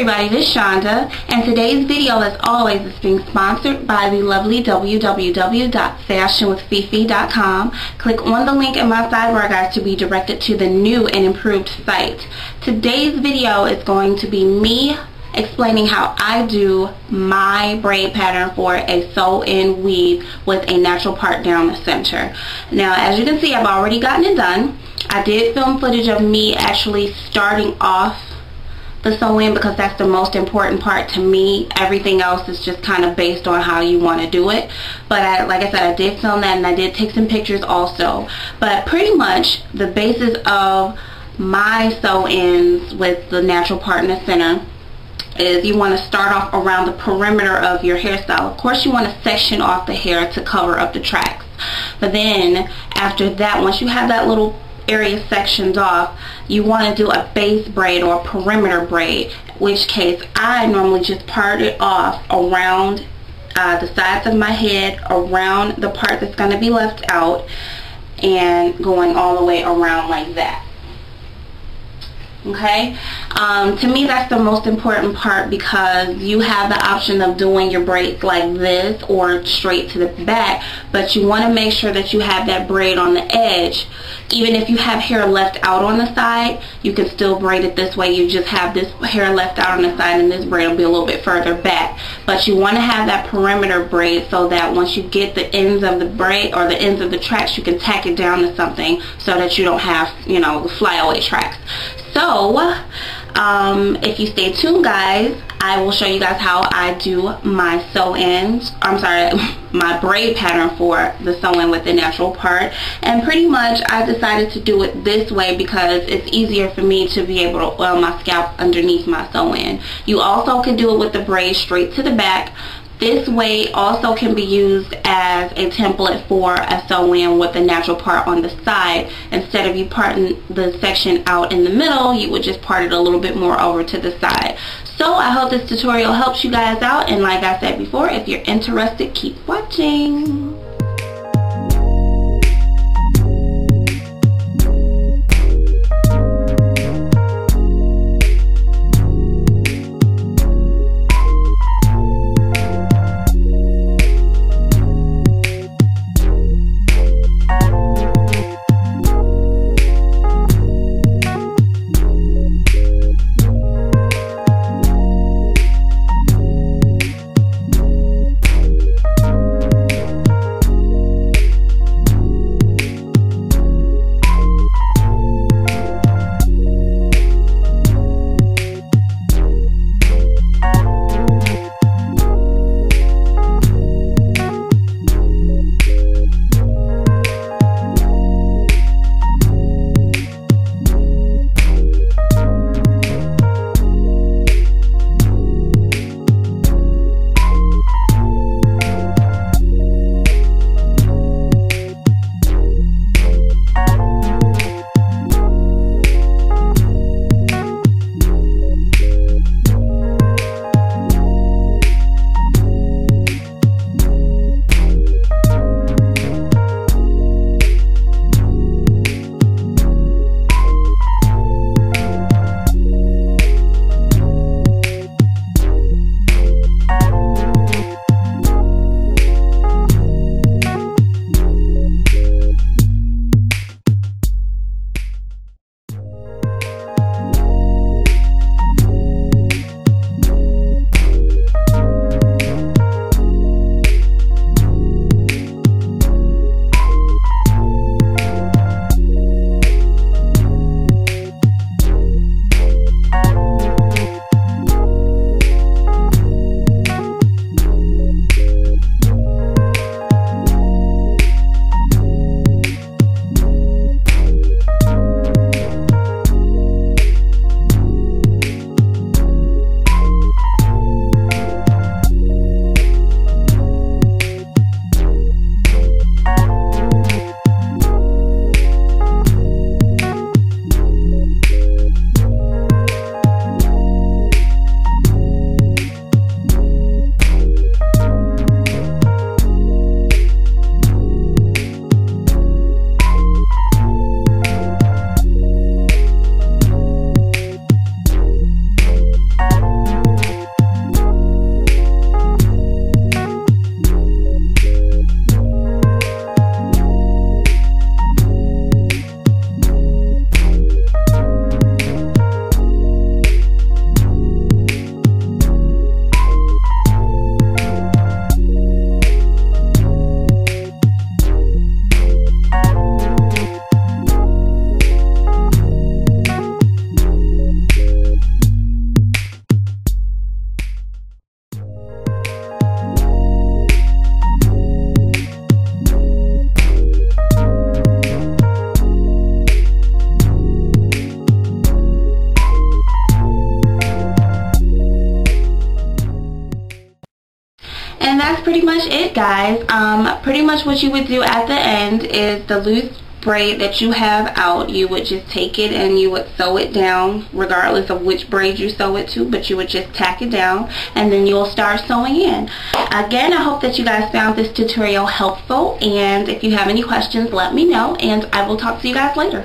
everybody, this is Shonda, and today's video, as always, is being sponsored by the lovely www.fashionwithfifi.com. Click on the link in my sidebar, guys, to be directed to the new and improved site. Today's video is going to be me explaining how I do my braid pattern for a sew-in weave with a natural part down the center. Now, as you can see, I've already gotten it done. I did film footage of me actually starting off the sew-in because that's the most important part to me. Everything else is just kind of based on how you want to do it. But like I said, I did film that and I did take some pictures also. But pretty much the basis of my sew-ins with the natural part in the center is you want to start off around the perimeter of your hairstyle. Of course, you want to section off the hair to cover up the tracks. But then after that, once you have that little area sectioned off, you want to do a base braid or a perimeter braid, in which case I normally just part it off around the sides of my head, around the part that's going to be left out, and going all the way around like that. Okay, to me that's the most important part because you have the option of doing your braids like this or straight to the back, but you want to make sure that you have that braid on the edge. Even if you have hair left out on the side, you can still braid it this way. You just have this hair left out on the side and this braid will be a little bit further back. But you want to have that perimeter braid so that once you get the ends of the braid or the ends of the tracks, you can tack it down to something so that you don't have, you know, the flyaway tracks. So, if you stay tuned, guys, I will show you guys how I do my sew-ins, my braid pattern for the sew-in with the natural part. And pretty much I decided to do it this way because it's easier for me to be able to oil my scalp underneath my sew-in. You also can do it with the braid straight to the back. This way also can be used as a template for a sew-in with the natural part on the side. Instead of you parting the section out in the middle, you would just part it a little bit more over to the side. So I hope this tutorial helps you guys out, and like I said before, if you're interested, keep watching. pretty much it, guys. Pretty much what you would do at the end is the loose braid that you have out, you would just take it and you would sew it down regardless of which braid you sew it to, but you would just tack it down and then you'll start sewing in. Again, I hope that you guys found this tutorial helpful, and if you have any questions, let me know, and I will talk to you guys later.